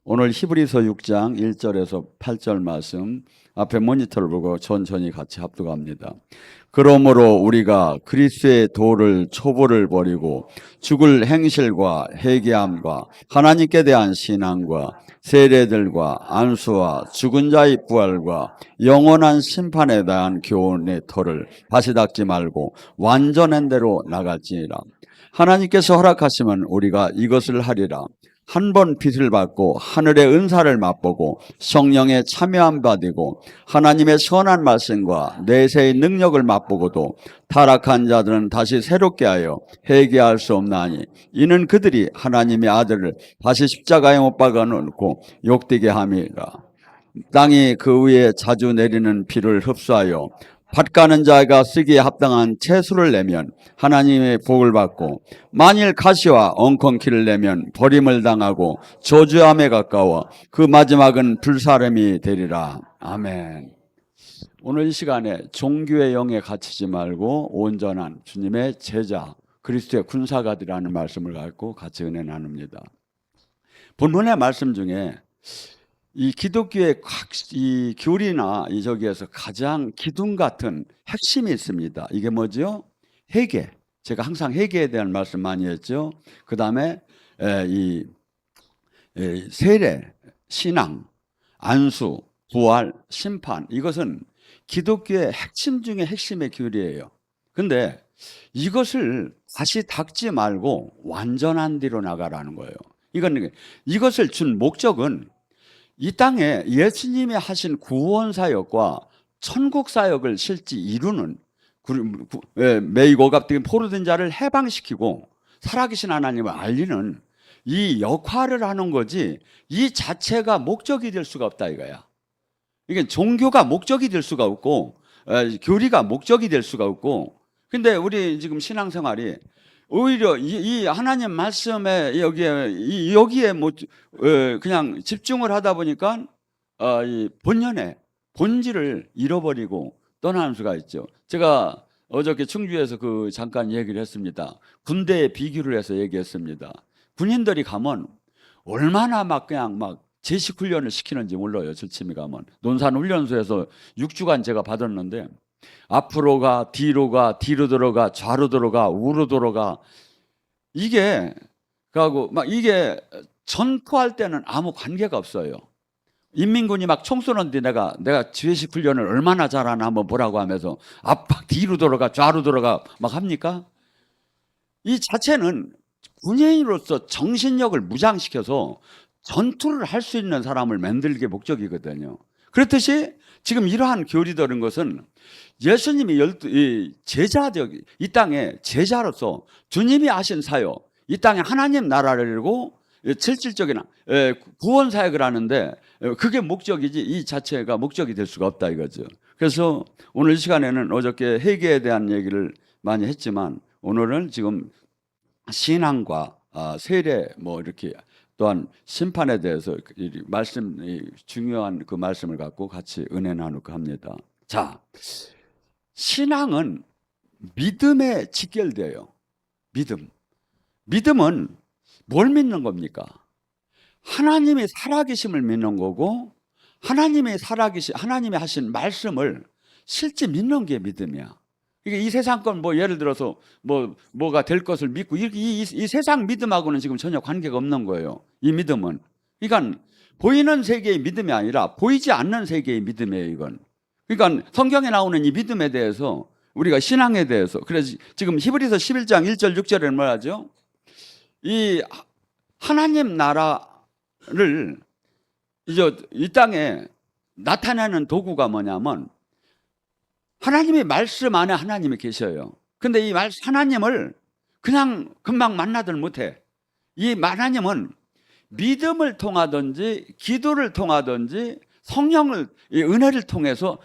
오늘 히브리서 6장 1절에서 8절 말씀 앞에 모니터를 보고 천천히 같이 합독합니다. 그러므로 우리가 그리스도의 도를 초보를 버리고 죽을 행실과 회개함과 하나님께 대한 신앙과 세례들과 안수와 죽은 자의 부활과 영원한 심판에 대한 교훈의 터를 다시 닦지 말고 완전한 대로 나갈지니라. 하나님께서 허락하시면 우리가 이것을 하리라. 한 번 빚을 받고 하늘의 은사를 맛보고 성령의 참여함 받이고 하나님의 선한 말씀과 내세의 능력을 맛보고도 타락한 자들은 다시 새롭게 하여 회개할 수 없나니 이는 그들이 하나님의 아들을 다시 십자가에 못 박아 놓고 욕되게 함이라. 땅이 그 위에 자주 내리는 비를 흡수하여 밭가는 자가 쓰기에 합당한 채소를 내면 하나님의 복을 받고 만일 가시와 엉겅퀴를 내면 버림을 당하고 저주함에 가까워 그 마지막은 불사름이 되리라. 아멘. 오늘 이 시간에 종교의 영에 갇히지 말고 온전한 주님의 제자 그리스도의 군사가 되라는 말씀을 갖고 같이 은혜 나눕니다. 본문의 말씀 중에 이 기독교의 이 교리나 이 저기에서 가장 기둥 같은 핵심이 있습니다. 이게 뭐죠? 회개. 제가 항상 회개에 대한 말씀 많이 했죠. 그 다음에 이 세례, 신앙, 안수, 부활, 심판. 이것은 기독교의 핵심 중에 핵심의 교리예요. 근데 이것을 다시 닦지 말고 완전한 뒤로 나가라는 거예요. 이것을 준 목적은 이 땅에 예수님이 하신 구원 사역과 천국 사역을 실제 이루는 매이고 갑자기 포로된 자를 해방시키고 살아계신 하나님을 알리는 이 역할을 하는 거지 이 자체가 목적이 될 수가 없다 이거야. 이게 종교가 목적이 될 수가 없고 교리가 목적이 될 수가 없고 근데 우리 지금 신앙생활이 오히려 이 하나님 말씀에 여기에 뭐 그냥 집중을 하다 보니까 이 본질을 잃어버리고 떠나는 수가 있죠. 제가 어저께 충주에서 그 잠깐 얘기를 했습니다. 군대에 비교를 해서 얘기했습니다. 군인들이 가면 얼마나 그냥 제식 훈련을 시키는지 몰라요. 절침이 가면 논산훈련소에서 6주간 제가 받았는데 앞으로 가, 뒤로 가, 뒤로 들어가, 좌로 들어가, 우로 들어가. 이게 이게 전투할 때는 아무 관계가 없어요. 인민군이 총 쏘는데 내가 지휘식 훈련을 얼마나 잘하나 한번 보라고 하면서 앞 뒤로 들어가, 좌로 들어가 합니까? 이 자체는 군인으로서 정신력을 무장시켜서 전투를 할 수 있는 사람을 만들게 목적이거든요. 그렇듯이 지금 이러한 교리들은 것은 예수님이 이 땅에 제자로서 주님이 하신 사역, 이 땅에 하나님 나라를 이루고 실질적인 구원 사역을 하는데 그게 목적이지 이 자체가 목적이 될 수가 없다 이거죠. 그래서 오늘 시간에는 어저께 회개에 대한 얘기를 많이 했지만 오늘은 지금 신앙과 세례 이렇게 또한 심판에 대해서 중요한 그 말씀을 갖고 같이 은혜 나누고 합니다. 자, 신앙은 믿음에 직결돼요. 믿음은 뭘 믿는 겁니까? 하나님의 살아계심을 믿는 거고 하나님이 하신 말씀을 실제 믿는 게 믿음이야. 이 세상 건 예를 들어서 뭐가 될 것을 믿고 이 세상 믿음하고는 지금 전혀 관계가 없는 거예요. 이 믿음은. 그러니까 보이는 세계의 믿음이 아니라 보이지 않는 세계의 믿음이에요, 이건. 그러니까 성경에 나오는 이 믿음에 대해서 우리가 신앙에 대해서 그래서 지금 히브리서 11장 1절 6절에는 뭐라죠? 이 하나님 나라를 이 땅에 나타내는 도구가 뭐냐면 하나님의 말씀 안에 하나님이 계셔요. 근데 이 하나님을 그냥 금방 만나들 못해. 이 하나님은 믿음을 통하든지 기도를 통하든지 성령을 은혜를 통해서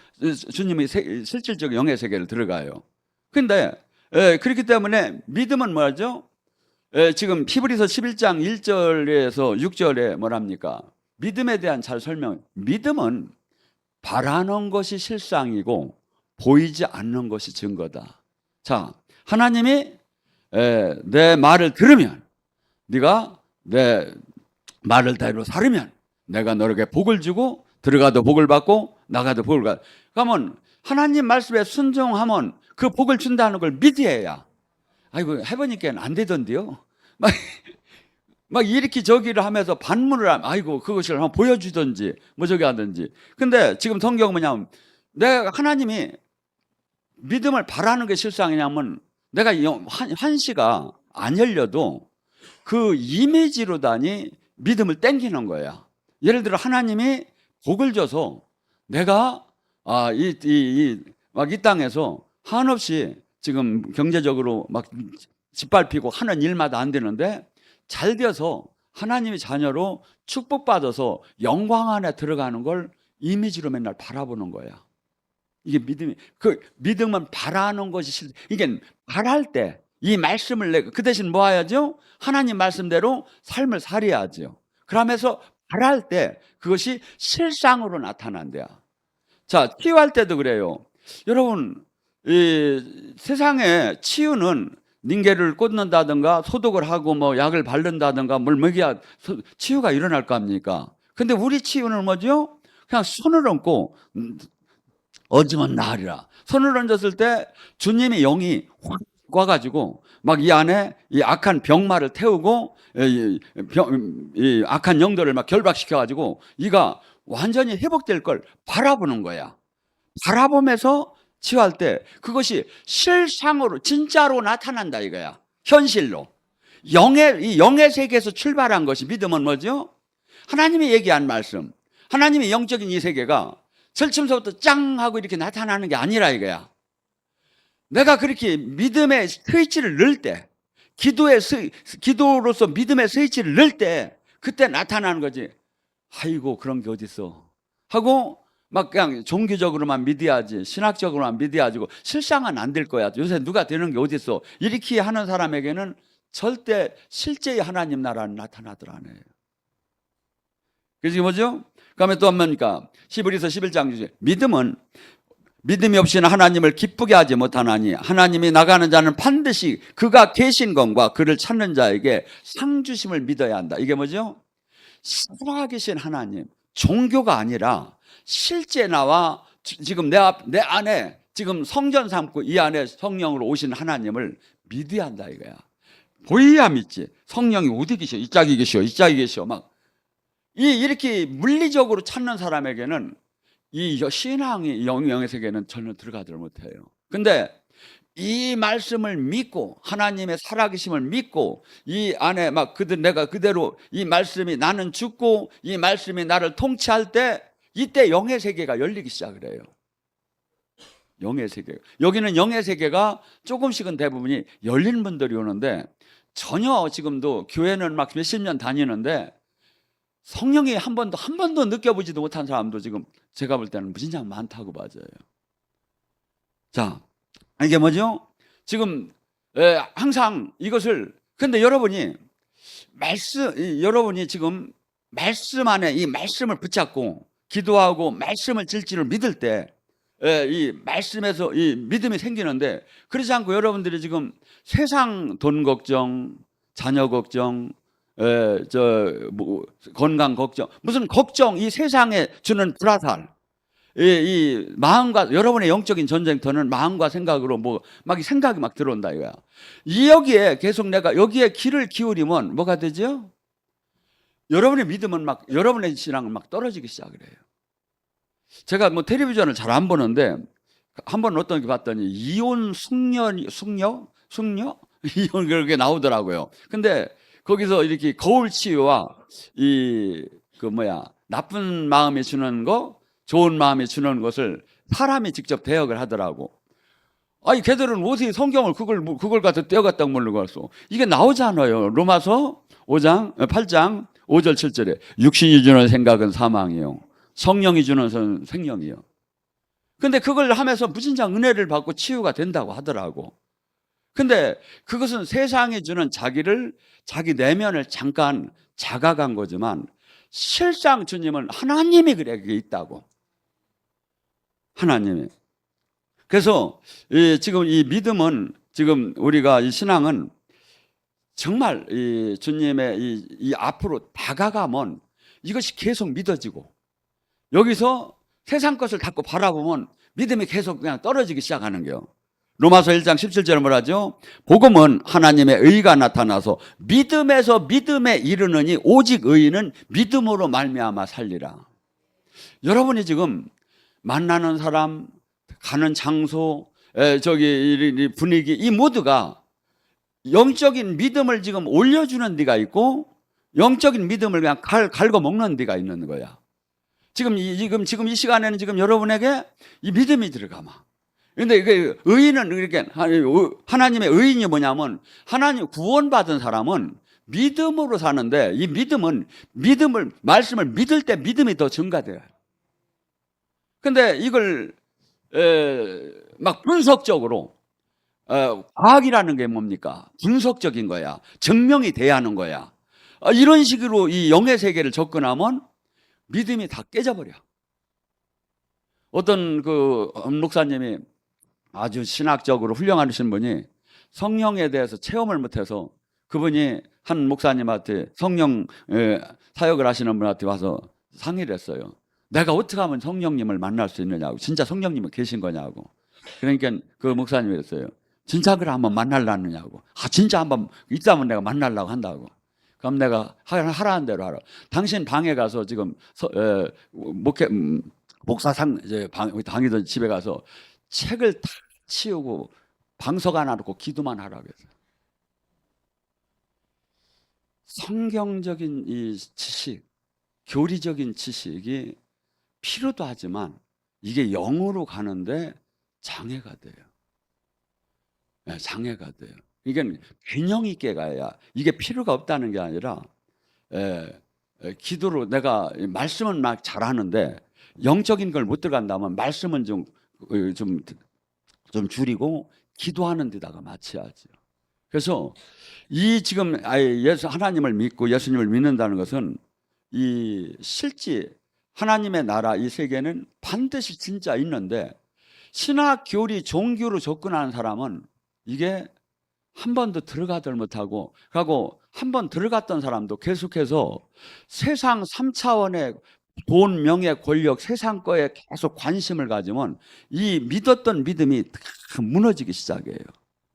주님이 실질적 영의 세계를 들어가요. 근데 그렇기 때문에 믿음은 뭐죠? 지금 히브리서 11장 1절에서 6절에 뭐랍니까? 믿음에 대한 잘 설명. 믿음은 바라는 것이 실상이고 보이지 않는 것이 증거다. 자, 하나님이 내 말을 들으면 네가 내 말을 대로 살으면 내가 너에게 복을 주고 들어가도 복을 받고 나가도 복을 받. 그러면 하나님 말씀에 순종하면 그 복을 준다는 걸 믿어야. 아이고 해보니까 안 되던데요. 막, 막 이렇게 저기를 하면서 반문을 하면 아이고 그것을 한번 보여주든지 뭐 저기 하든지. 근데 지금 성경은 뭐냐면 내가 하나님이 믿음을 바라는 게 실상이냐면 내가 한시가 안 열려도 그 이미지로다니 믿음을 땡기는 거야. 예를 들어 하나님이 복을 줘서 내가 막 이 땅에서 한없이 지금 경제적으로 막 짓밟히고 하는 일마다 안 되는데 잘 돼서 하나님의 자녀로 축복받아서 영광 안에 들어가는 걸 이미지로 맨날 바라보는 거야. 이게 믿음이, 그 믿음은 바라는 것이 이게 바랄 때 이 말씀을 내가 그 대신 뭐 해야죠? 하나님 말씀대로 삶을 살아야죠. 그러면서 바랄 때 그것이 실상으로 나타난대요. 자, 치유할 때도 그래요. 여러분, 이 세상에 치유는 닌게를 꽂는다든가 소독을 하고 뭐 약을 바른다든가 뭘 먹여야 치유가 일어날 거 아닙니까? 근데 우리 치유는 뭐죠? 그냥 손을 얹고 얹으면 나으리라. 손을 얹었을 때 주님의 영이 확 와가지고 막 이 안에 이 악한 병마를 태우고 이 악한 영들을 막 결박시켜가지고 이가 완전히 회복될 걸 바라보는 거야. 바라보면서 치유할 때 그것이 실상으로 진짜로 나타난다 이거야. 현실로. 이 영의 세계에서 출발한 것이 믿음은 뭐죠? 하나님이 얘기한 말씀. 하나님의 영적인 이 세계가 절침서부터 짱 하고 이렇게 나타나는 게 아니라 이거야. 내가 그렇게 믿음의 스위치를 넣을 때, 기도로서 믿음의 스위치를 넣을 때 그때 나타나는 거지. 아이고 그런 게 어딨어 하고 막 그냥 종교적으로만 믿어야지, 신학적으로만 믿어야지, 실상은 안 될 거야. 요새 누가 되는 게 어딨어. 이렇게 하는 사람에게는 절대 실제의 하나님 나라는 나타나더라 안 해요. 그래서 이게 뭐죠? 그다음에 또 뭡니까? 히브리서 11장 주제. 믿음이 없이는 하나님을 기쁘게 하지 못하나니 하나님이 나가는 자는 반드시 그가 계신 것과 그를 찾는 자에게 상 주심을 믿어야 한다. 이게 뭐죠? 살아계신 하나님, 종교가 아니라 실제 나와 지금 내 안에 지금 성전 삼고 이 안에 성령으로 오신 하나님을 믿어야 한다 이거야. 보여야 믿지. 성령이 어디 계셔? 이 짝이 계셔. 이 짝이 계셔. 막 이렇게 물리적으로 찾는 사람에게는 이 신앙의 영의 세계는 전혀 들어가지 못해요. 근데 이 말씀을 믿고 하나님의 살아계심을 믿고 이 안에 막 내가 그대로 이 말씀이 나는 죽고 이 말씀이 나를 통치할 때 이때 영의 세계가 열리기 시작을 해요. 영의 세계. 여기는 영의 세계가 조금씩은 대부분이 열린 분들이 오는데 전혀 지금도 교회는 막 몇십 년 다니는데 성령이 한 번도 느껴보지도 못한 사람도 지금 제가 볼 때는 무진장 많다고 봐져요. 자, 이게 뭐죠? 지금 항상 이것을 근데 여러분이 지금 말씀 안에 이 말씀을 붙잡고 기도하고 말씀을 질지를 믿을 때 이 말씀에서 이 믿음이 생기는데 그렇지 않고 여러분들이 지금 세상 돈 걱정, 자녀 걱정, 뭐 건강 걱정, 무슨 걱정, 이 세상에 주는 불화살, 이 마음과 여러분의 영적인 전쟁터는 마음과 생각으로 뭐 막 생각이 막 들어온다 이거야. 여기에 계속 내가 여기에 귀를 기울이면 뭐가 되죠? 여러분의 믿음은 막 여러분의 신앙은 막 떨어지기 시작을 해요. 제가 뭐 텔레비전을 잘 안 보는데 한 번 어떤 게 봤더니 이혼 숙녀 이혼 그렇게 나오더라고요. 근데 거기서 이렇게 거울 치유와 나쁜 마음이 주는 거, 좋은 마음이 주는 것을 사람이 직접 대역을 하더라고. 아니 걔들은 어떻게 성경을 그걸 갖다 떼어갔다고 모르고 갔어. 이게 나오잖아요. 로마서 8장 5절 7절에 육신이 주는 생각은 사망이요 성령이 주는 것은 생명이요. 근데 그걸 하면서 무진장 은혜를 받고 치유가 된다고 하더라고. 근데 그것은 세상이 주는 자기 내면을 잠깐 자각한 거지만 실상 주님은 하나님이 그게 있다고. 하나님이. 그래서 지금 이 믿음은 지금 우리가 이 신앙은 정말 이 주님의 이 앞으로 다가가면 이것이 계속 믿어지고, 여기서 세상 것을 자꾸 바라보면 믿음이 계속 그냥 떨어지기 시작하는 거예요. 로마서 1장 17절에 뭐라죠? 복음은 하나님의 의가 나타나서 믿음에서 믿음에 이르느니 오직 의인은 믿음으로 말미암아 살리라. 여러분이 지금 만나는 사람, 가는 장소, 저기 분위기, 이 모두가 영적인 믿음을 지금 올려주는 데가 있고, 영적인 믿음을 그냥 갈고 먹는 데가 있는 거야. 지금 이 시간에는 지금 여러분에게 이 믿음이 들어가마. 그런데 그 의인은 이렇게 하나님의 의인이 뭐냐면, 하나님 구원받은 사람은 믿음으로 사는데, 이 믿음은 말씀을 믿을 때 믿음이 더 증가돼요. 근데 이걸 막 분석적으로, 과학이라는 게 뭡니까? 분석적인 거야. 증명이 돼야 하는 거야. 이런 식으로 이 영의 세계를 접근하면 믿음이 다 깨져버려. 어떤 그 목사님이 아주 신학적으로 훌륭하신 분이 성령에 대해서 체험을 못해서, 그분이 한 목사님한테, 성령 사역을 하시는 분한테 와서 상의를 했어요. 내가 어떻게 하면 성령님을 만날 수 있느냐고, 진짜 성령님은 계신 거냐고. 그러니까 그 목사님이 그랬어요. 진짜 그래 한번 만날라느냐고. 진짜 한번 있다면 내가 만나려고 한다고. 그럼 내가 하라는 대로 하라. 당신 방에 가서 지금 목사상 이제 다니던 집에 가서 책을 다 치우고 방석 하나 놓고 기도만 하라고 했어요. 성경적인 이 지식, 교리적인 지식이 필요도 하지만 이게 영으로 가는데 장애가 돼요. 장애가 돼요. 이게 균형 있게 가야, 이게 필요가 없다는 게 아니라, 기도로 내가 말씀은 막 잘하는데 영적인 걸 못 들어간다면 말씀은 좀 줄이고 기도하는 데다가 맞춰야죠. 그래서 이 지금 하나님을 믿고 예수님을 믿는다는 것은, 이 실제 하나님의 나라, 이 세계는 반드시 진짜 있는데, 신학, 교리, 종교로 접근하는 사람은 이게 한 번도 들어가들 못하고, 그리고 한 번 들어갔던 사람도 계속해서 세상 3차원의 돈, 명예, 권력, 세상 거에 계속 관심을 가지면 이 믿었던 믿음이 무너지기 시작해요.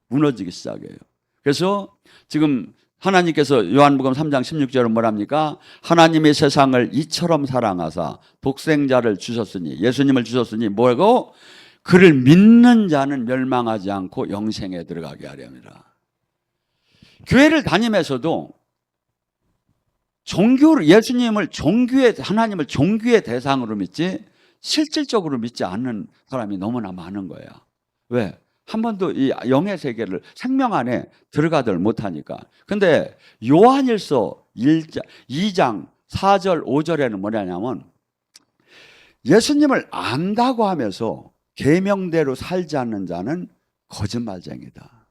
무너지기 시작해요. 그래서 지금 하나님께서 요한복음 3장 16절은 뭐랍니까? 하나님의 세상을 이처럼 사랑하사 독생자를 주셨으니, 예수님을 주셨으니 뭐고? 그를 믿는 자는 멸망하지 않고 영생에 들어가게 하렵니다. 교회를 다니면서도 예수님을 하나님을 종교의 대상으로 믿지 실질적으로 믿지 않는 사람이 너무나 많은 거야. 왜? 한 번도 이 영의 세계를 생명 안에 들어가들 못하니까. 근데 요한일서 2장 4절 5절에는 뭐냐면, 예수님을 안다고 하면서 계명대로 살지 않는 자는 거짓말쟁이다.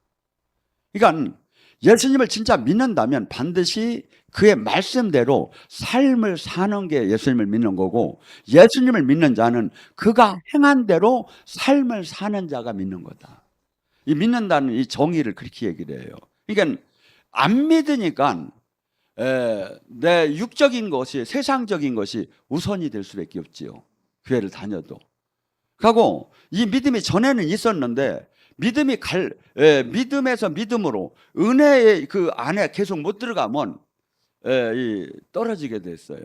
그러니까 예수님을 진짜 믿는다면 반드시 그의 말씀대로 삶을 사는 게 예수님을 믿는 거고, 예수님을 믿는 자는 그가 행한 대로 삶을 사는 자가 믿는 거다. 이 믿는다는 이 정의를 그렇게 얘기를 해요. 그러니까 안 믿으니까 내 육적인 것이, 세상적인 것이 우선이 될 수밖에 없지요. 교회를 다녀도. 그리고 이 믿음이 전에는 있었는데, 믿음에서 믿음으로 은혜의 그 안에 계속 못 들어가면 떨어지게 됐어요.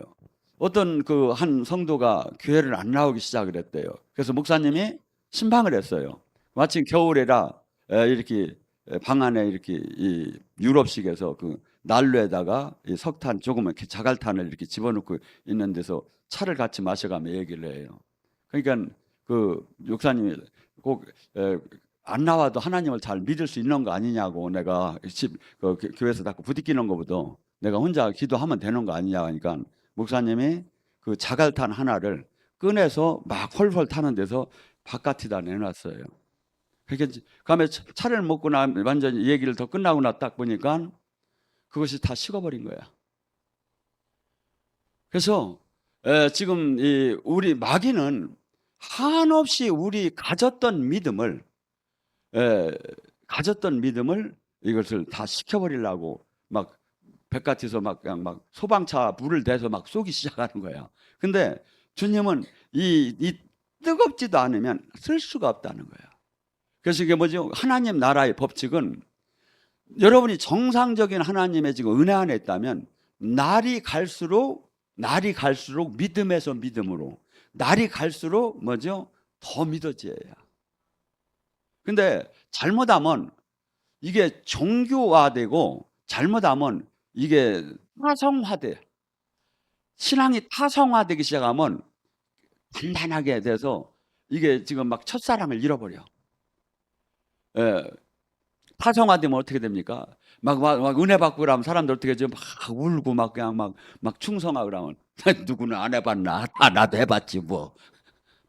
어떤 그 한 성도가 교회를 안 나오기 시작을 했대요. 그래서 목사님이 신방을 했어요. 마침 겨울이라 이렇게 방 안에 이렇게 이 유럽식에서 그 난로에다가 이 석탄 조그만 자갈탄을 이렇게 집어넣고 있는 데서 차를 같이 마셔가며 얘기를 해요. 그러니까 그 목사님이 꼭 안 나와도 하나님을 잘 믿을 수 있는 거 아니냐고, 내가 교회에서 자꾸 부딪히는 것보다 내가 혼자 기도하면 되는 거 아니냐 하니까, 목사님이 그 자갈탄 하나를 꺼내서 막 펄펄 타는 데서 바깥에다 내놨어요. 그러니까 그다음에 차를 먹고 완전히 얘기를 더 끝나고 딱 보니까 그것이 다 식어버린 거야. 그래서 지금 우리 마귀는 한없이 우리 가졌던 믿음을 이것을 다 식혀버리려고 막 백같이서 막 그냥 막 소방차 불을 대서 막 쏘기 시작하는 거야. 근데 주님은 이 뜨겁지도 않으면 쓸 수가 없다는 거야. 그래서 이게 뭐죠? 하나님 나라의 법칙은 여러분이 정상적인 하나님의 지금 은혜 안에 있다면 날이 갈수록 믿음에서 믿음으로, 날이 갈수록 뭐죠? 더 믿어져야. 근데 잘못하면 이게 종교화되고, 잘못하면 이게 타성화돼. 신앙이 타성화되기 시작하면 단단하게 돼서 이게 지금 막 첫사랑을 잃어버려. 예. 타성화되면 어떻게 됩니까? 막 은혜 받고 그러면 사람들 어떻게 해죠? 막 울고 막 그냥 막 충성하고 그러면 누구는 안 해봤나? 나도 해봤지 뭐.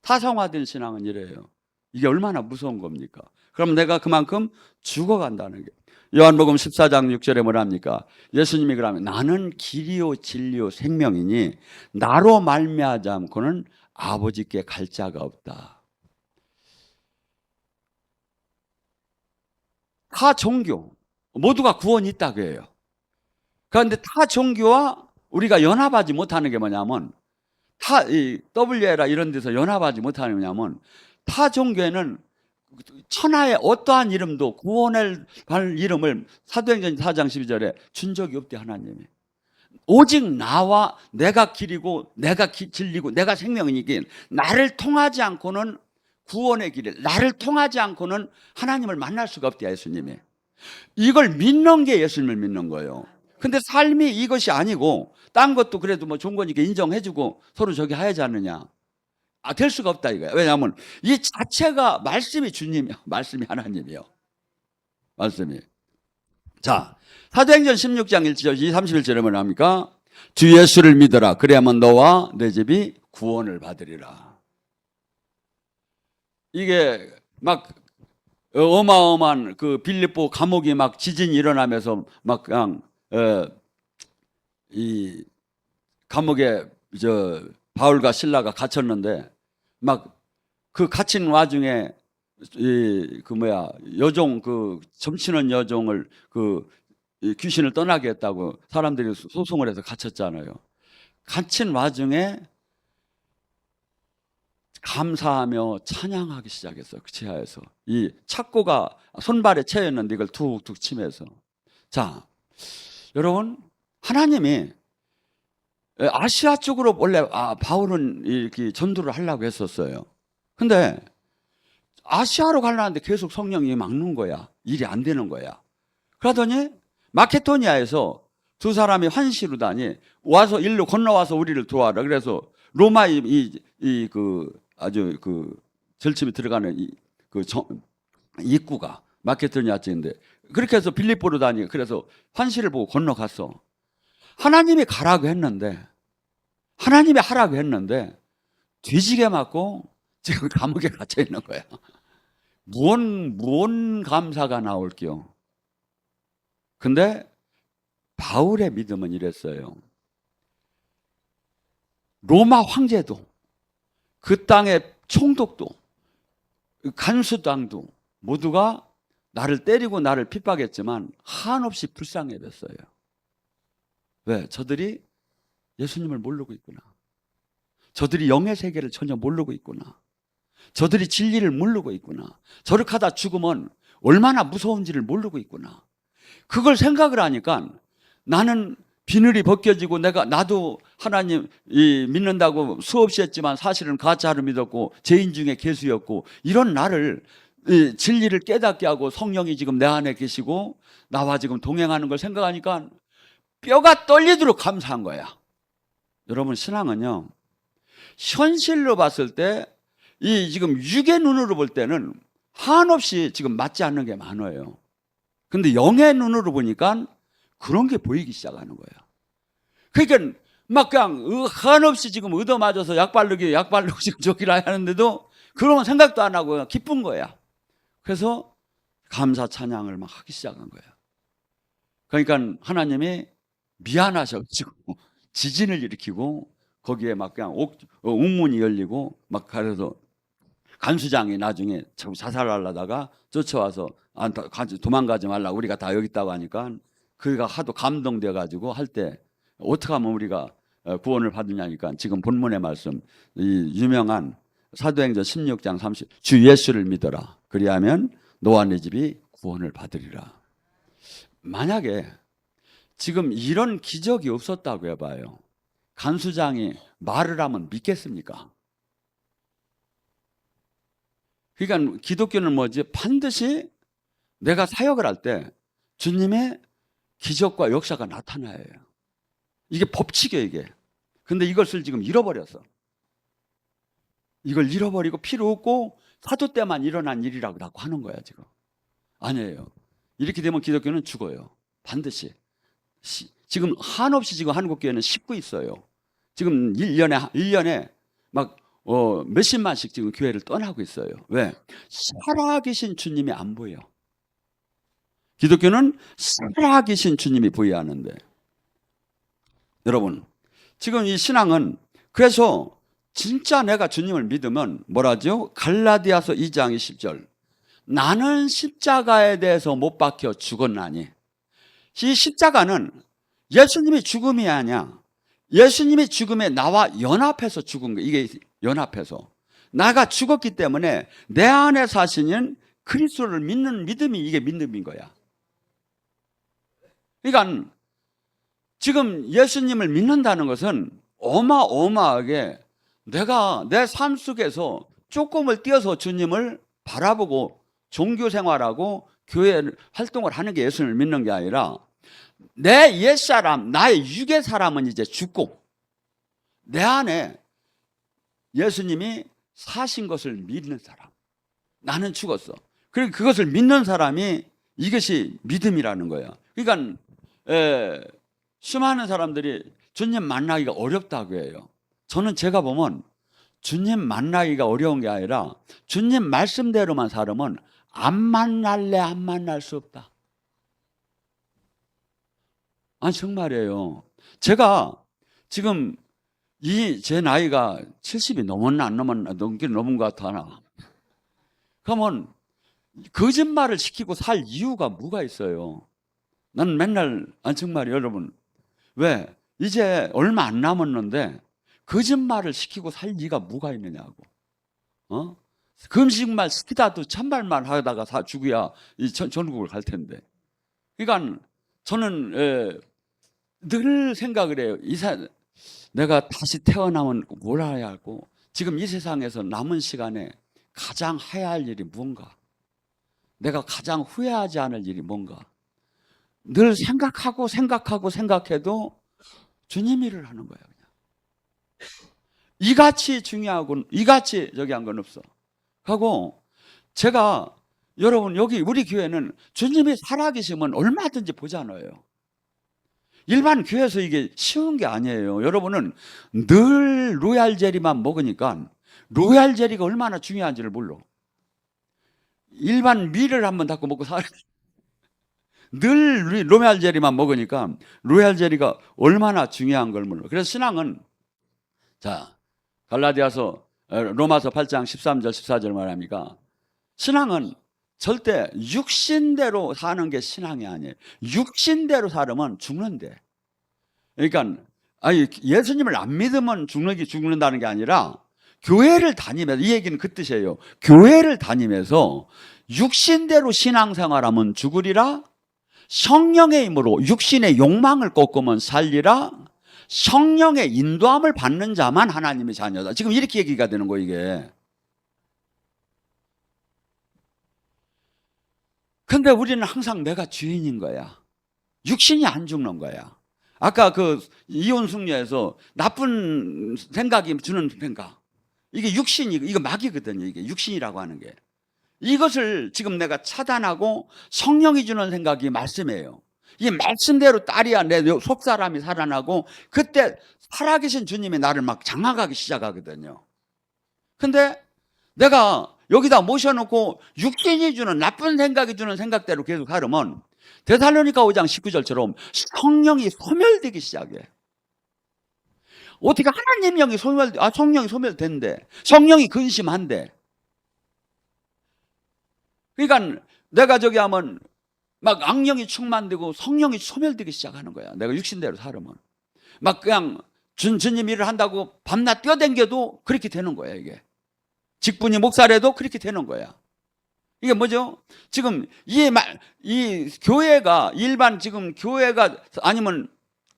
타성화된 신앙은 이래요. 이게 얼마나 무서운 겁니까? 그럼 내가 그만큼 죽어간다는 게. 요한복음 14장 6절에 뭐랍니까? 예수님이 그러면 나는 길이요 진리요 생명이니 나로 말미암지 않고는 아버지께 갈 자가 없다. 타 종교 모두가 구원이 있다고 해요. 그런데 타 종교와 우리가 연합하지 못하는 게 뭐냐면 WLA 이런 데서 연합하지 못하는 게 뭐냐면 타 종교에는 천하의 어떠한 이름도 구원을 받을 이름을 사도행전 4장 12절에 준 적이 없대 하나님이. 오직 나와 내가 길이고 내가 진리고 내가 생명이긴 나를 통하지 않고는 구원의 길을 나를 통하지 않고는 하나님을 만날 수가 없대 예수님이. 이걸 믿는 게 예수님을 믿는 거예요. 근데 삶이 이것이 아니고 딴 것도 그래도 뭐 좋은 거니까 인정해주고 서로 저기 하야지 않느냐. 될 수가 없다 이거야. 왜냐하면 이 자체가 말씀이 주님이요. 말씀이 하나님이요. 말씀이. 자, 사도행전 16장 1절 31절에 뭐라 합니까? 주 예수를 믿어라. 그래야만 너와 내 집이 구원을 받으리라. 이게 막 어마어마한 그 빌립보 감옥이 막 지진이 일어나면서 막 그냥 이 감옥에 바울과 실라가 갇혔는데 막 그 갇힌 와중에 여종 점치는 여종을 귀신을 떠나게 했다고 사람들이 소송을 해서 갇혔잖아요. 갇힌 와중에 감사하며 찬양하기 시작했어. 그 지하에서 이 착고가 손발에 채였는데 이걸 툭툭 치면서. 자, 여러분 하나님이 아시아 쪽으로 원래 바울은 이렇게 전도를 하려고 했었어요. 근데 아시아로 가려는데 계속 성령이 막는 거야. 일이 안 되는 거야. 그러더니 마케도니아에서 두 사람이 환시루다니 와서 일로 건너와서 우리를 도와라. 그래서 로마 아주 절침이 들어가는 입구가 마케도니아 쪽인데 그렇게 해서 빌립보로 다니. 그래서 환시를 보고 건너갔어. 하나님이 가라고 했는데, 하나님이 하라고 했는데 뒤지게 맞고 지금 감옥에 갇혀 있는 거야. 무언 감사가 나올게요. 근데 바울의 믿음은 이랬어요. 로마 황제도, 그 땅의 총독도, 간수당도 모두가 나를 때리고 나를 핍박했지만 한없이 불쌍히 여겼어요. 왜? 저들이 예수님을 모르고 있구나. 저들이 영의 세계를 전혀 모르고 있구나. 저들이 진리를 모르고 있구나. 저렇게 하다 죽으면 얼마나 무서운지를 모르고 있구나. 그걸 생각을 하니까 나는 비늘이 벗겨지고 나도 하나님 믿는다고 수없이 했지만 사실은 가짜로 믿었고 죄인 중에 괴수였고 이런 나를 진리를 깨닫게 하고 성령이 지금 내 안에 계시고 나와 지금 동행하는 걸 생각하니까 뼈가 떨리도록 감사한 거야. 여러분 신앙은요 현실로 봤을 때 지금 육의 눈으로 볼 때는 한없이 지금 맞지 않는 게 많아요. 근데 영의 눈으로 보니까 그런 게 보이기 시작하는 거예요. 그러니까 막 그냥 한없이 지금 얻어맞아서 약 바르고 지금 저기라 하는데도 그런 생각도 안 하고 기쁜 거야. 그래서 감사 찬양을 막 하기 시작한 거예요. 그러니까 하나님이 미안하셔가지고 지진을 일으키고 거기에 막 그냥 옥문이 열리고 막 그래서 간수장이 나중에 자살하려다가 쫓아와서 도망가지 말라 우리가 다 여기 있다고 하니까 그가 하도 감동돼 가지고 할 때 어떻게 하면 우리가 구원을 받느냐니까 지금 본문의 말씀, 이 유명한 사도행전 16장 30, 주 예수를 믿어라. 그리하면 너와 네 집이 구원을 받으리라. 만약에 지금 이런 기적이 없었다고 해봐요. 간수장이 말을 하면 믿겠습니까? 그러니까 기독교는 뭐지? 반드시 내가 사역을 할 때 주님의 기적과 역사가 나타나야 해요. 이게 법칙이에요, 이게. 근데 이것을 지금 잃어버렸어. 이걸 잃어버리고 필요 없고 사도 때만 일어난 일이라고 하는 거야, 지금. 아니에요. 이렇게 되면 기독교는 죽어요. 반드시. 지금 한없이 지금 한국교회는 싣고 있어요. 지금 1년에 막 몇십만씩 지금 교회를 떠나고 있어요. 왜? 살아계신 주님이 안 보여. 기독교는 살아계신 주님이 보여야 하는데. 여러분, 지금 이 신앙은 그래서 진짜 내가 주님을 믿으면 뭐라죠? 갈라디아서 2장 20절. 나는 십자가에 대해서 못 박혀 죽었나니. 이 십자가는 예수님이 죽음이 아니야. 예수님이 죽음에 나와 연합해서 죽은 거예요. 이게 연합해서. 나가 죽었기 때문에 내 안에 사시는 그리스도를 믿는 믿음이 이게 믿음인 거야. 그러니까 지금 예수님을 믿는다는 것은 어마어마하게 내가 내 삶 속에서 조금을 띄어서 주님을 바라보고 종교 생활하고 교회 활동을 하는 게 예수님을 믿는 게 아니라 내 옛사람, 나의 육의 사람은 이제 죽고 내 안에 예수님이 사신 것을 믿는 사람. 나는 죽었어. 그리고 그것을 믿는 사람이 이것이 믿음이라는 거야. 그러니까 수많은 사람들이 주님 만나기가 어렵다고 해요. 저는 제가 보면 주님 만나기가 어려운 게 아니라 주님 말씀대로만 살면 안 만날래 안 만날 수 없다. 아니 정말이에요. 제가 지금 제 나이가 70이 넘었나 안 넘었나 넘긴 넘은 것 같아 하나. 그러면 거짓말을 시키고 살 이유가 뭐가 있어요? 난 맨날 정말 여러분 왜 이제 얼마 안 남았는데 거짓말을 시키고 살 이유가 뭐가 있느냐고. 금식말 시키다도 참말만 하다가 죽어야 이 전국을 갈 텐데. 그러니까 저는 늘 생각을 해요. 내가 다시 태어나면 뭘 해야 하고 지금 이 세상에서 남은 시간에 가장 해야 할 일이 뭔가, 내가 가장 후회하지 않을 일이 뭔가 늘 생각해도 주님 일을 하는 거예요. 그냥. 이같이 중요하고 이같이 저기 한 건 없어. 하고 제가 여러분 여기 우리 교회는 주님이 살아계시면 얼마든지 보잖아요. 일반 교회에서 이게 쉬운 게 아니에요. 여러분은 늘 로얄 젤리만 먹으니까 로얄 젤리가 얼마나 중요한지를 몰라. 일반 밀을 한번 닦고 먹고 늘 로얄 젤리만 먹으니까 로얄 젤리가 얼마나 중요한 걸 몰라. 그래서 신앙은 자 갈라디아서 로마서 8장 13절 14절 말합니까? 신앙은 절대 육신대로 사는 게 신앙이 아니에요. 육신대로 살면 죽는데. 그러니까 예수님을 안 믿으면 죽는다는 게 아니라 교회를 다니면서, 이 얘기는 그 뜻이에요. 교회를 다니면서 육신대로 신앙생활하면 죽으리라. 성령의 힘으로 육신의 욕망을 꺾으면 살리라. 성령의 인도함을 받는 자만 하나님의 자녀다. 지금 이렇게 얘기가 되는 거예요, 이게. 근데 우리는 항상 내가 주인인 거야. 육신이 안 죽는 거야. 아까 그 이혼 숙녀에서 나쁜 생각이 주는 생각. 이게 육신이, 이거 막이거든요. 이게 육신이라고 하는 게. 이것을 지금 내가 차단하고 성령이 주는 생각이 말씀이에요. 이 말씀대로 딸이야 내 속사람이 살아나고 그때 살아계신 주님이 나를 막 장악하기 시작하거든요. 근데 내가 여기다 모셔놓고 육신이 주는 나쁜 생각이 주는 생각대로 계속 하려면 데살로니가 5장 19절처럼 성령이 소멸되기 시작해. 어떻게 하나님 영이 성령이 소멸된대. 성령이 근심한대. 그러니까 내가 저기 하면 막 악령이 충만되고 성령이 소멸되기 시작하는 거야. 내가 육신대로 살으면. 막 그냥 주님 일을 한다고 밤낮 뛰어댕겨도 그렇게 되는 거야, 이게. 직분이 목사래도 그렇게 되는 거야. 이게 뭐죠? 지금 이 교회가 일반 지금 교회가 아니면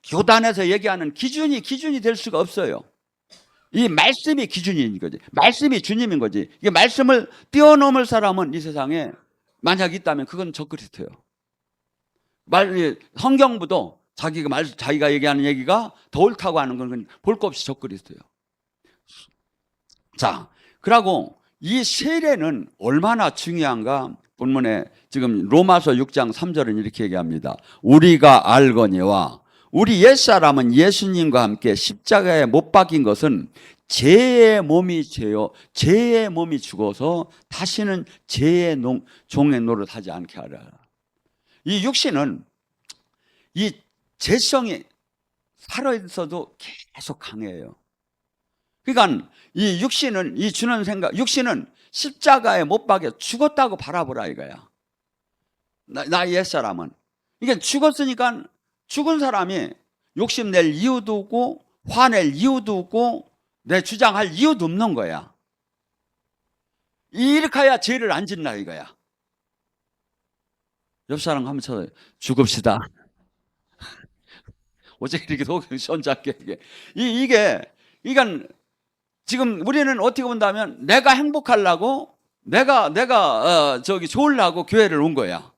교단에서 얘기하는 기준이 될 수가 없어요. 이 말씀이 기준인 거지. 말씀이 주님인 거지. 이게 말씀을 뛰어넘을 사람은 이 세상에 만약 있다면 그건 적그리스도예요. 성경보다 자기가 얘기하는 얘기가 더 옳다고 하는 건 볼 것 없이 적그리스도예요. 자, 그러고 이 세례는 얼마나 중요한가? 본문에 지금 로마서 6장 3절은 이렇게 얘기합니다. 우리가 알거니와 우리 옛사람은 예수님과 함께 십자가에 못 박힌 것은 죄의 몸이 죽어서 다시는 죄의 종의 노릇하지 않게 하라. 이 육신은 이 죄성이 살아있어도 계속 강해요. 그러니까 이 육신은 육신은 십자가에 못 박혀 죽었다고 바라보라 이거야. 나 옛사람은. 이게 죽었으니까 죽은 사람이 욕심낼 이유도 없고 화낼 이유도 없고 내 주장할 이유도 없는 거야. 이렇게 해야 죄를 안 짓나 이거야. 옆 사람 하면서 죽읍시다. 어제 이렇게 손잡게 이게 지금 우리는 어떻게 본다면 내가 행복하려고 내가 좋으려고 교회를 온 거야.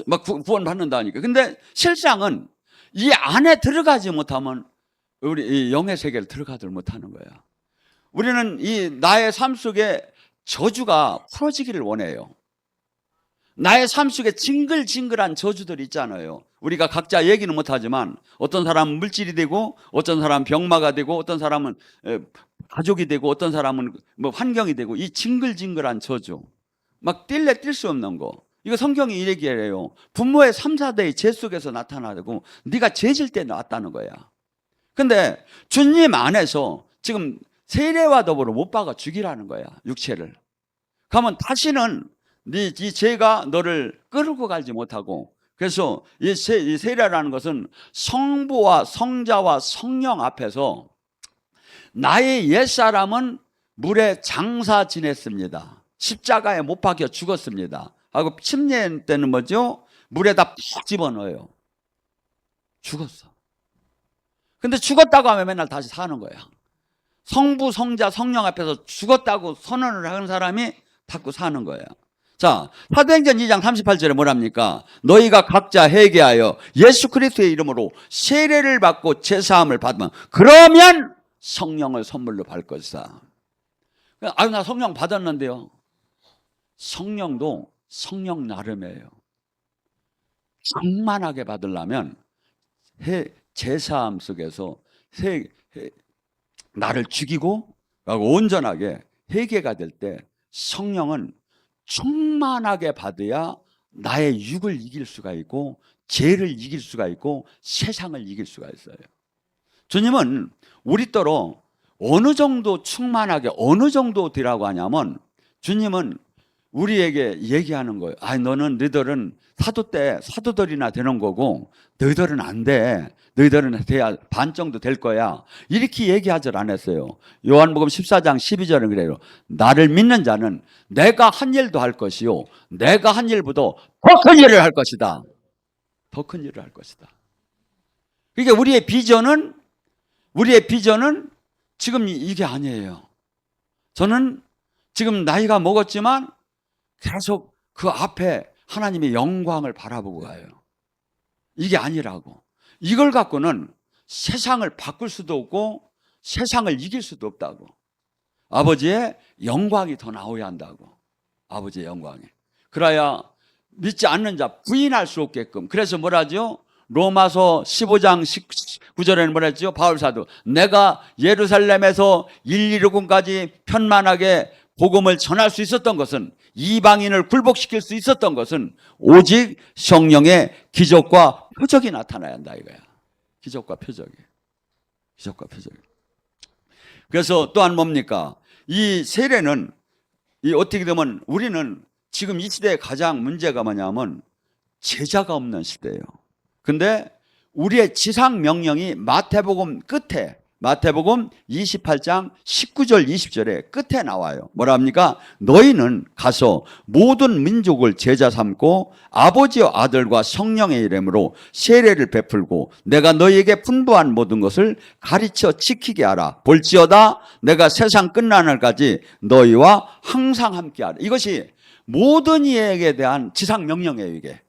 막 구원 받는다니까. 근데 실상은 이 안에 들어가지 못하면 우리 이 영의 세계를 들어가지 못하는 거야. 우리는 이 나의 삶 속에 저주가 풀어지기를 원해요. 나의 삶 속에 징글징글한 저주들이 있잖아요. 우리가 각자 얘기는 못하지만 어떤 사람은 물질이 되고 어떤 사람은 병마가 되고 어떤 사람은 가족이 되고 어떤 사람은 뭐 환경이 되고 이 징글징글한 저주 막 뛸래 뛸 수 없는 거 이거 성경이 이 얘기해요. 부모의 3, 4대의 죄 속에서 나타나고 네가 죄질 때 나왔다는 거야. 근데 주님 안에서 지금 세례와 더불어 못 박아 죽이라는 거야. 육체를. 그러면 다시는 이 죄가 너를 끌고 가지 못하고 그래서 이 세례라는 것은 성부와 성자와 성령 앞에서 나의 옛사람은 물에 장사 지냈습니다. 십자가에 못 박혀 죽었습니다. 하고 침례 때는 뭐죠? 물에다 푹 집어넣어요. 죽었어. 근데 죽었다고 하면 맨날 다시 사는 거야. 성부, 성자, 성령 앞에서 죽었다고 선언을 하는 사람이 자꾸 사는 거야. 자, 사도행전 2장 38절에 뭐랍니까? 너희가 각자 회개하여 예수 그리스도의 이름으로 세례를 받고 제사함을 받으면 그러면 성령을 선물로 받을 것이다. 아유, 나 성령 받았는데요. 성령도 성령 나름이에요. 충만하게 받으려면 제사함 속에서 나를 죽이고 온전하게 회개가 될 때 성령은 충만하게 받아야 나의 육을 이길 수가 있고 죄를 이길 수가 있고 세상을 이길 수가 있어요. 주님은 우리더러 어느 정도 충만하게 어느 정도 되라고 하냐면 주님은 우리에게 얘기하는 거예요. 너희들은 사도 때 사도들이나 되는 거고 너희들은 안 돼. 너희들은 돼야 반 정도 될 거야. 이렇게 얘기하질 않았어요. 요한복음 14장 12절은 그래요. 나를 믿는 자는 내가 한 일도 할 것이요 내가 한 일보다 더 큰 일을 할 것이다. 더 큰 일을 할 것이다. 그러니까 우리의 비전은 지금 이게 아니에요. 저는 지금 나이가 먹었지만 계속 그 앞에 하나님의 영광을 바라보고 가요. 이게 아니라고. 이걸 갖고는 세상을 바꿀 수도 없고 세상을 이길 수도 없다고. 아버지의 영광이 더 나오야 한다고. 아버지의 영광이. 그래야 믿지 않는 자 부인할 수 없게끔. 그래서 뭐라죠? 로마서 15장 19절에는 뭐랬죠? 바울사도 내가 예루살렘에서 일리로금까지 편만하게 복음을 전할 수 있었던 것은 이방인을 굴복시킬 수 있었던 것은 오직 성령의 기적과 표적이 나타나야 한다 이거야. 기적과 표적이. 그래서 또한 뭡니까? 이 세례는 어떻게 되면 우리는 지금 이 시대에 가장 문제가 뭐냐면 제자가 없는 시대예요. 근데 우리의 지상 명령이 마태복음 끝에, 마태복음 28장 19절 20절에 끝에 나와요. 뭐라 합니까? 너희는 가서 모든 민족을 제자 삼고 아버지와 아들과 성령의 이름으로 세례를 베풀고 내가 너희에게 분부한 모든 것을 가르쳐 지키게 하라. 볼지어다 내가 세상 끝나는 날까지 너희와 항상 함께하라. 이것이 모든 이에게 대한 지상 명령이에요. 이게.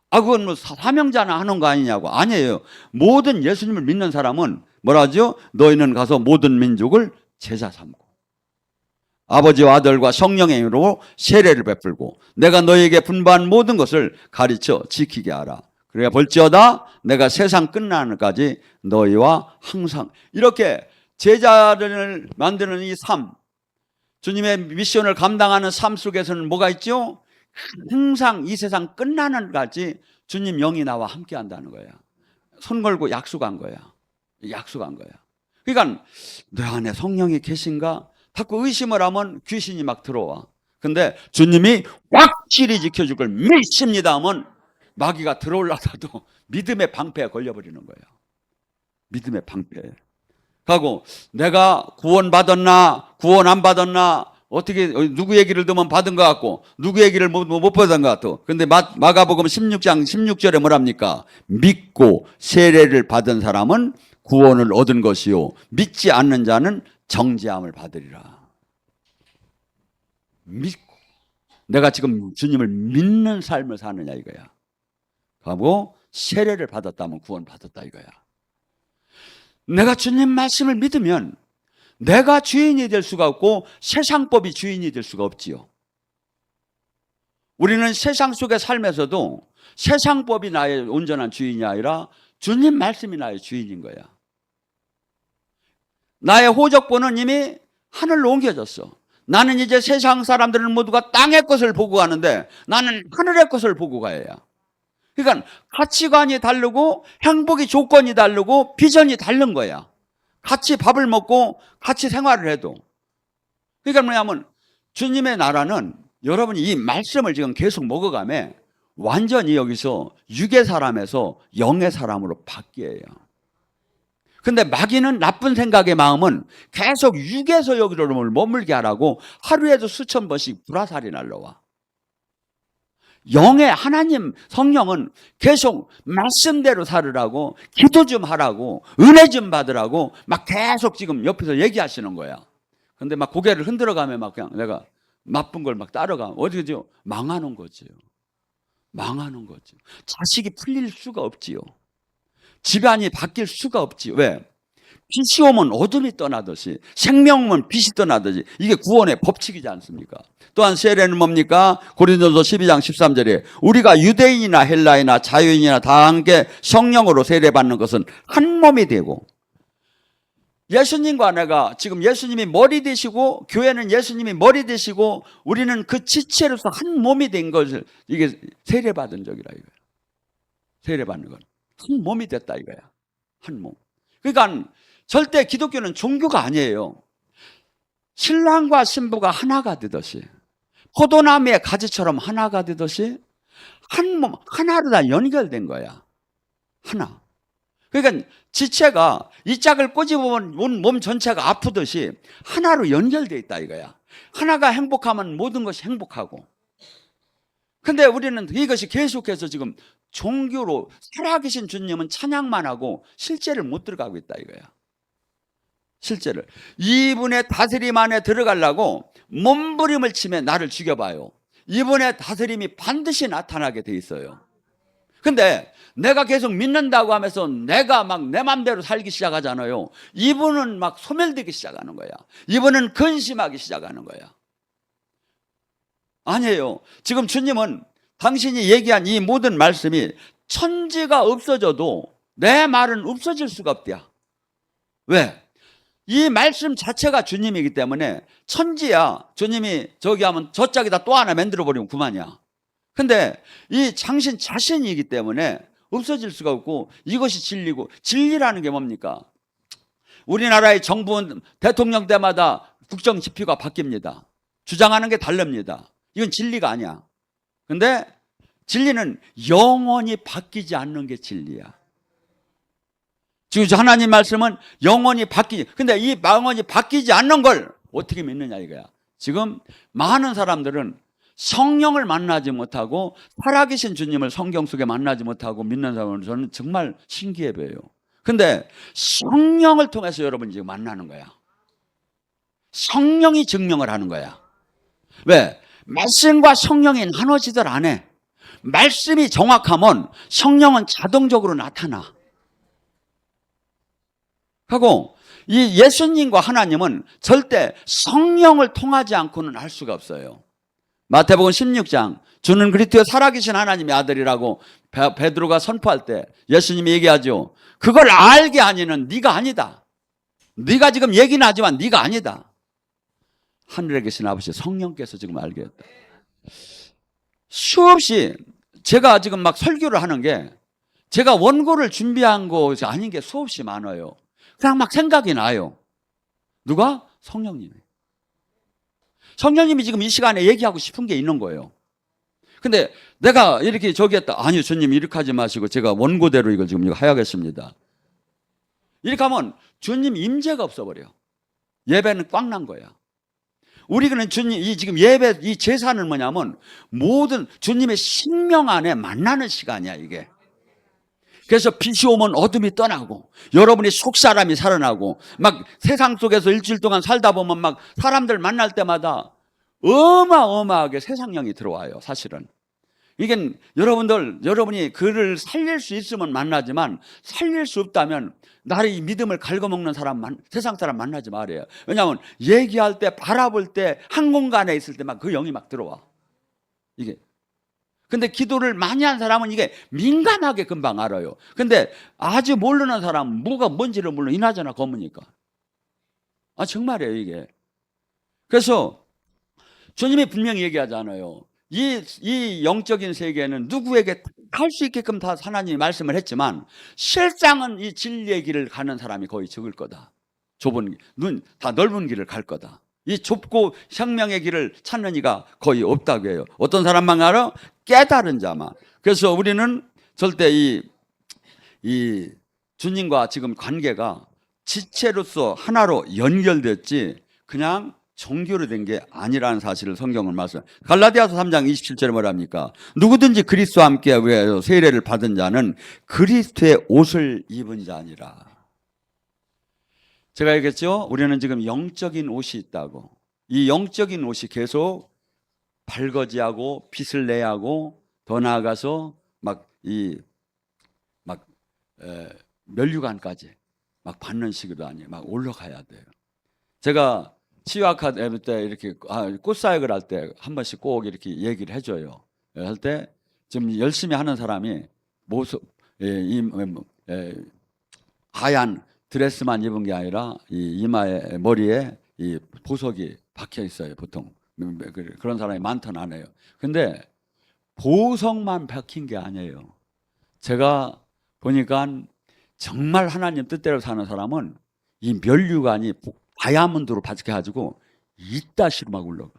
그건 뭐 사명자나 하는 거 아니냐고. 아니에요. 모든 예수님을 믿는 사람은 뭐라 하죠? 너희는 가서 모든 민족을 제자 삼고 아버지와 아들과 성령의 이름으로 세례를 베풀고 내가 너희에게 분부한 모든 것을 가르쳐 지키게 하라. 그래 볼지어다 내가 세상 끝나는까지 너희와 항상. 이렇게 제자를 만드는 이 삶, 주님의 미션을 감당하는 삶 속에서는 뭐가 있죠? 항상 이 세상 끝나는 날까지 주님 영이 나와 함께 한다는 거야. 손 걸고 약속한 거야. 약속한 거야. 그러니까 내 안에 성령이 계신가? 자꾸 의심을 하면 귀신이 막 들어와. 근데 주님이 확실히 지켜줄 걸 믿습니다 하면 마귀가 들어올라도 믿음의 방패에 걸려버리는 거예요. 믿음의 방패에. 하고 내가 구원 받았나 구원 안 받았나 어떻게 누구 얘기를 들으면 받은 것 같고 누구 얘기를 못 받은 것 같고. 근데 마가복음 16장 16절에 뭐랍니까? 믿고 세례를 받은 사람은 구원을 얻은 것이요 믿지 않는 자는 정죄함을 받으리라. 믿고 내가 지금 주님을 믿는 삶을 사느냐 이거야. 하고 세례를 받았다면 구원 받았다 이거야. 내가 주님 말씀을 믿으면 내가 주인이 될 수가 없고 세상법이 주인이 될 수가 없지요. 우리는 세상 속에 살면서도 세상법이 나의 온전한 주인이 아니라 주님 말씀이 나의 주인인 거야. 나의 호적보는 이미 하늘로 옮겨졌어. 나는 이제 세상 사람들은 모두가 땅의 것을 보고 가는데 나는 하늘의 것을 보고 가야 해. 그러니까 가치관이 다르고 행복의 조건이 다르고 비전이 다른 거야. 같이 밥을 먹고 같이 생활을 해도. 그러니까 뭐냐면 주님의 나라는 여러분이 이 말씀을 지금 계속 먹어가며 완전히 여기서 육의 사람에서 영의 사람으로 바뀌어요. 근데 마귀는 나쁜 생각의 마음은 계속 육에서 여기로 머물게 하라고 하루에도 수천 번씩 불화살이 날라와. 영의 하나님 성령은 계속 말씀대로 살으라고 기도 좀 하라고 은혜 좀 받으라고 막 계속 지금 옆에서 얘기하시는 거야. 근데 막 고개를 흔들어가며 막 그냥 내가 나쁜 걸 막 따라가. 어디죠? 망하는 거지요. 망하는 거죠. 자식이 풀릴 수가 없지요. 집안이 바뀔 수가 없지. 왜? 빛이 오면 어둠이 떠나듯이 생명 오면 빛이 떠나듯이 이게 구원의 법칙이지 않습니까? 또한 세례는 뭡니까? 고린도서 12장 13절에 우리가 유대인이나 헬라이나 자유인이나 다 함께 성령으로 세례받는 것은 한 몸이 되고 예수님과 내가 지금 예수님이 머리 되시고 교회는 예수님이 머리 되시고 우리는 그 지체로서 한 몸이 된 것을 이게 세례받은 적이라 이거야. 세례받는 건 한 몸이 됐다 이거야. 한 몸. 그러니까 절대 기독교는 종교가 아니에요. 신랑과 신부가 하나가 되듯이 포도나무의 가지처럼 하나가 되듯이 한 몸 하나로 다 연결된 거야. 하나. 그러니까 지체가 이 짝을 꼬집으면 온 몸 전체가 아프듯이 하나로 연결되어 있다 이거야. 하나가 행복하면 모든 것이 행복하고. 근데 우리는 이것이 계속해서 지금 종교로 살아계신 주님은 찬양만 하고 실제를 못 들어가고 있다 이거야. 실제를. 이분의 다스림 안에 들어가려고 몸부림을 치며 나를 죽여봐요. 이분의 다스림이 반드시 나타나게 돼 있어요. 근데 내가 계속 믿는다고 하면서 내가 막 내 맘대로 살기 시작하잖아요. 이분은 막 소멸되기 시작하는 거야. 이분은 근심하기 시작하는 거야. 아니에요. 지금 주님은 당신이 얘기한 이 모든 말씀이 천지가 없어져도 내 말은 없어질 수가 없대요. 왜? 이 말씀 자체가 주님이기 때문에 천지야. 주님이 저기 하면 저 짝에다 또 하나 만들어버리면 그만이야. 근데 이 당신 자신이기 때문에 없어질 수가 없고 이것이 진리고 진리라는 게 뭡니까? 우리나라의 정부는 대통령 때마다 국정 지표가 바뀝니다. 주장하는 게 다릅니다. 이건 진리가 아니야. 근데 진리는 영원히 바뀌지 않는 게 진리야. 지금 하나님 말씀은 영원히 바뀌지. 근데 이 영원히 바뀌지 않는 걸 어떻게 믿느냐 이거야. 지금 많은 사람들은 성령을 만나지 못하고 살아계신 주님을 성경 속에 만나지 못하고 믿는 사람은 저는 정말 신기해 보여요. 근데 성령을 통해서 여러분이 지금 만나는 거야. 성령이 증명을 하는 거야. 왜? 말씀과 성령이 나눠지들 안 해. 말씀이 정확하면 성령은 자동적으로 나타나. 하고 이 예수님과 하나님은 절대 성령을 통하지 않고는 알 수가 없어요. 마태복음 16장 주는 그리스도의 살아계신 하나님의 아들이라고 베드로가 선포할 때 예수님이 얘기하죠. 그걸 알게 하니는 네가 아니다. 네가 지금 얘기는 하지만 네가 아니다. 하늘에 계신 아버지 성령께서 지금 알게 했다. 수없이 제가 지금 막 설교를 하는 게 제가 원고를 준비한 것이 아닌 게 수없이 많아요. 그냥 막 생각이 나요. 누가? 성령님이. 성령님이 지금 이 시간에 얘기하고 싶은 게 있는 거예요. 근데 내가 이렇게 저기 했다. 아니요, 주님 이렇게 하지 마시고 제가 원고대로 이걸 지금 해야겠습니다. 이렇게 하면 주님 임재가 없어버려. 예배는 꽉 난 거야. 우리는 주님, 이 지금 예배, 이 제사는 뭐냐면 모든 주님의 신명 안에 만나는 시간이야, 이게. 그래서 빛이 오면 어둠이 떠나고 여러분이 속사람이 살아나고 막 세상 속에서 일주일 동안 살다 보면 막 사람들 만날 때마다 어마어마하게 세상령이 들어와요, 사실은. 이게 여러분이 그를 살릴 수 있으면 만나지만 살릴 수 없다면 나의 믿음을 갉아먹는 세상 사람 만나지 말아요. 왜냐하면 얘기할 때, 바라볼 때, 한 공간에 있을 때 막 그 영이 막 들어와. 이게. 근데 기도를 많이 한 사람은 이게 민감하게 금방 알아요. 근데 아주 모르는 사람은 뭐가 뭔지를 몰라. 이나저나 검으니까. 정말이에요, 이게. 그래서 주님이 분명히 얘기하잖아요. 이 영적인 세계는 누구에게 할 수 있게끔 다 하나님이 말씀을 했지만 실상은 이 진리의 길을 가는 사람이 거의 적을 거다. 다 넓은 길을 갈 거다. 이 좁고 생명의 길을 찾는 이가 거의 없다고 해요. 어떤 사람만 알아? 깨달은 자만. 그래서 우리는 절대 이 주님과 지금 관계가 지체로서 하나로 연결됐지 그냥 종교로 된 게 아니라는 사실을 성경은 말씀. 갈라디아서 3장 27절에 뭐랍니까? 누구든지 그리스도와 함께 세례를 받은 자는 그리스도의 옷을 입은 자니라. 제가 얘기했죠? 우리는 지금 영적인 옷이 있다고. 이 영적인 옷이 계속 발거지하고 빛을 내야 하고 더 나아가서 면류관까지 막 받는 식으로 아니에요. 막 올라가야 돼요. 제가 치유학과 때 이렇게 꽃사역을 할 때 한 번씩 꼭 이렇게 얘기를 해줘요. 할 때 좀 열심히 하는 사람이 하얀 드레스만 입은 게 아니라 이 이마에 머리에 이 보석이 박혀 있어요. 보통 그런 사람이 많던 안 해요. 근데 보석만 박힌 게 아니에요. 제가 보니까 정말 하나님 뜻대로 사는 사람은 이 면류관이 다이아몬드로 바짝해가지고 이따시로 막 올라가.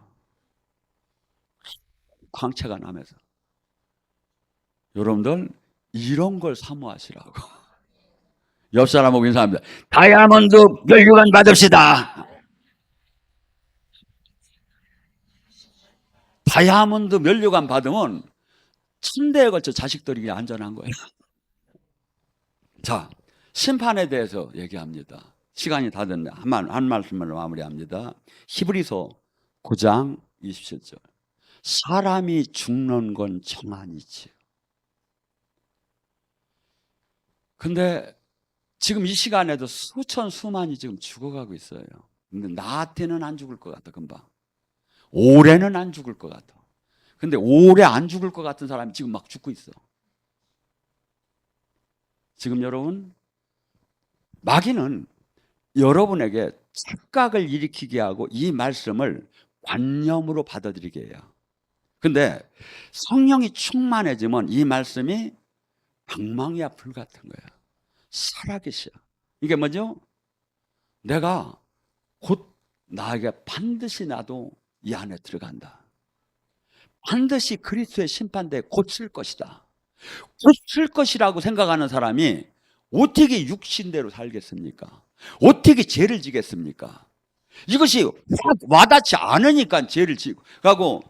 광채가 나면서. 여러분들 이런 걸 사모하시라고. 옆 사람하고 인사합니다. 다이아몬드 면류관 받읍시다. 다이아몬드 면류관 받으면 천대에 걸쳐 자식들이 안전한 거예요. 자, 심판에 대해서 얘기합니다. 시간이 다 됐네. 한 말씀으로 마무리합니다. 히브리서 9장 27절. 사람이 죽는 건 정한이지. 근데 지금 이 시간에도 수천수만이 지금 죽어가고 있어요. 근데 나한테는 안 죽을 것 같아, 금방. 올해는 안 죽을 것 같아. 근데 올해 안 죽을 것 같은 사람이 지금 막 죽고 있어. 지금 여러분, 마귀는 여러분에게 착각을 일으키게 하고 이 말씀을 관념으로 받아들이게 해요. 근데 성령이 충만해지면 이 말씀이 방망이와 불 같은 거야. 살아계셔. 이게 뭐죠? 내가 곧 나에게 반드시 나도 이 안에 들어간다. 반드시 그리스도의 심판대에 곧 쓸 것이다. 곧 쓸 것이라고 생각하는 사람이 어떻게 육신대로 살겠습니까? 어떻게 죄를 지겠습니까? 이것이 와닿지 않으니까 죄를 지고 가고,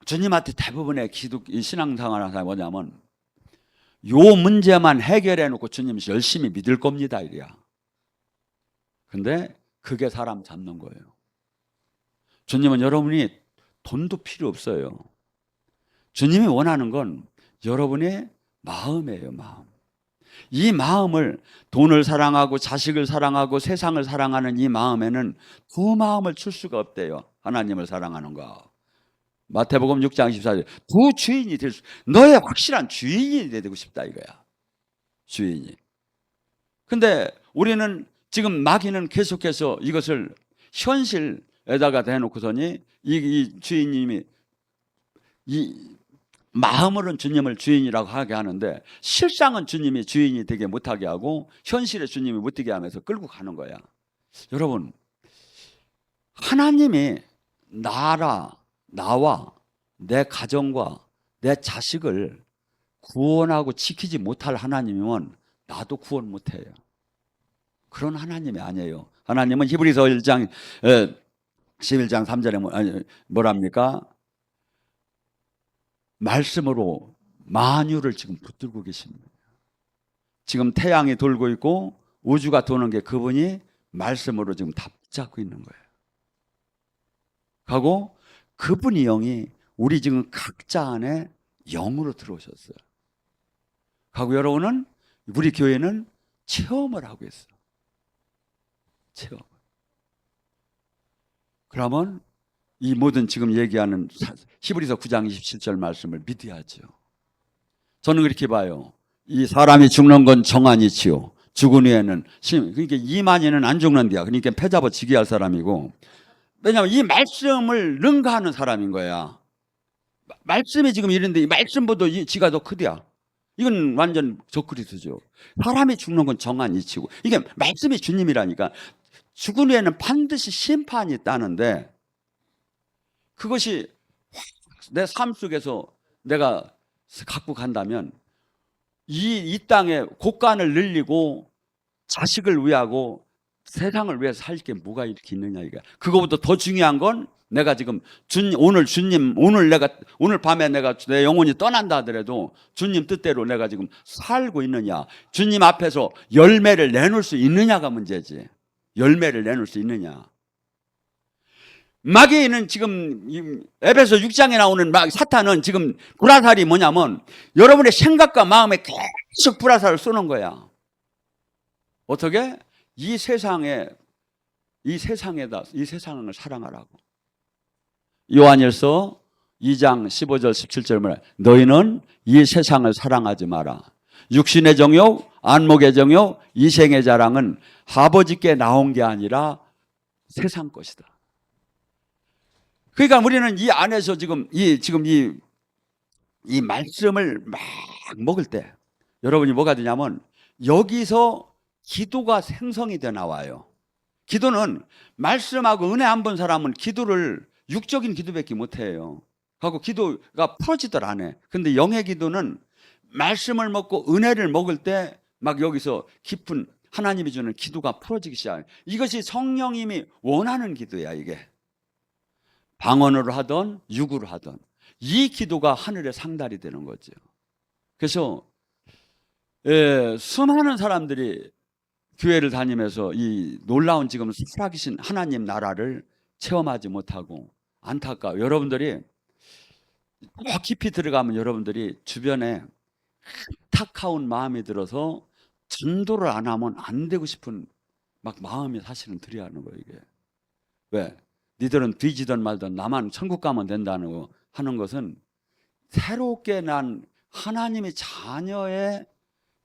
주님한테 대부분의 신앙생활 하는 사람이 뭐냐면 요 문제만 해결해 놓고 주님 열심히 믿을 겁니다 이래야. 근데 그게 사람 잡는 거예요. 주님은 여러분이 돈도 필요 없어요. 주님이 원하는 건 여러분의 마음이에요. 마음. 이 마음을, 돈을 사랑하고 자식을 사랑하고 세상을 사랑하는 이 마음에는 두 마음을 줄 수가 없대요. 하나님을 사랑하는 거. 마태복음 6장 24절. 두 주인이 될 수, 너의 확실한 주인이 되고 싶다 이거야. 주인이. 근데 우리는 지금 마귀는 계속해서 이것을 현실에다가 대놓고서니 이 주인님이 이 마음으로는 주님을 주인이라고 하게 하는데 실상은 주님이 주인이 되게 못하게 하고 현실에 주님이 못되게 하면서 끌고 가는 거야. 여러분, 하나님이 나와 내 가정과 내 자식을 구원하고 지키지 못할 하나님이면 나도 구원 못해요. 그런 하나님이 아니에요. 하나님은 히브리서 1장 11장 3절에 뭐랍니까? 말씀으로 만유를 지금 붙들고 계십니다. 지금 태양이 돌고 있고 우주가 도는 게 그분이 말씀으로 지금 다 붙잡고 있는 거예요. 하고 그분이 영이 우리 지금 각자 안에 영으로 들어오셨어요. 하고 여러분은, 우리 교회는 체험을 하고 있어요. 체험. 그러면 이 모든 지금 얘기하는 히브리서 9장 27절 말씀을 믿어야죠. 저는 그렇게 봐요. 이 사람이 죽는 건 정한이지요. 죽은 후에는 그러니까 이만희는 안 죽는데요. 그러니까 패잡아 지게 할 사람이고, 왜냐하면 이 말씀을 능가하는 사람인 거야. 말씀이 지금 이런데 이 말씀보다 지가 더 크대야. 이건 완전 적그리스죠. 사람이 죽는 건 정한 이치고, 이게 말씀이 주님이라니까. 죽은 후에는 반드시 심판이 있다는데, 그것이 내 삶 속에서 내가 갖고 간다면 이 땅에 곳간을 늘리고 자식을 위하고 세상을 위해서 살 게 뭐가 이렇게 있느냐 이게. 그거보다 더 중요한 건 내가 지금 오늘 밤에 내가 내 영혼이 떠난다 하더라도 주님 뜻대로 내가 지금 살고 있느냐, 주님 앞에서 열매를 내놓을 수 있느냐가 문제지. 열매를 내놓을 수 있느냐. 마귀는 지금 에베소 6장에 나오는 사탄은 지금 불화살이 뭐냐면 여러분의 생각과 마음에 계속 불화살을 쏘는 거야. 어떻게? 이 세상을 사랑하라고. 요한일서 2장 15절 17절 말해. 너희는 이 세상을 사랑하지 마라. 육신의 정욕, 안목의 정욕, 이생의 자랑은 아버지께 나온 게 아니라 세상 것이다. 그러니까 우리는 이 안에서 지금 이 말씀을 막 먹을 때 여러분이 뭐가 되냐면 여기서 기도가 생성이 돼 나와요. 기도는 말씀하고 은혜 안 본 사람은 기도를 육적인 기도밖에 못 해요. 하고 기도가 풀어지들 안 해. 근데 영의 기도는 말씀을 먹고 은혜를 먹을 때 막 여기서 깊은 하나님이 주는 기도가 풀어지기 시작해요. 이것이 성령님이 원하는 기도야. 이게 방언으로 하던 육으로 하던 이 기도가 하늘의 상달이 되는 거죠. 그래서 수많은 사람들이 교회를 다니면서 이 놀라운 지금 살아계신 하나님 나라를 체험하지 못하고 안타까워. 여러분들이 더 깊이 들어가면 여러분들이 주변에 안타까운 마음이 들어서 전도를 안 하면 안 되고 싶은 막 마음이 사실은 들어야 하는 거예요. 이게 왜? 니들은 뒤지든 말든 나만 천국 가면 된다는 거 하는 것은 새롭게 난 하나님의 자녀의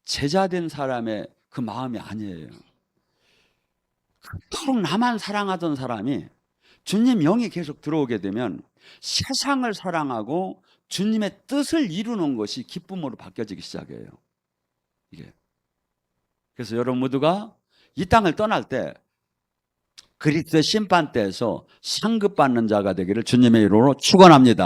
제자된 사람의 그 마음이 아니에요. 그토록 나만 사랑하던 사람이 주님 영이 계속 들어오게 되면 세상을 사랑하고 주님의 뜻을 이루는 것이 기쁨으로 바뀌어지기 시작해요. 이게. 그래서 여러분 모두가 이 땅을 떠날 때 그리스도의 심판대에서 상급받는 자가 되기를 주님의 이름으로 축원합니다.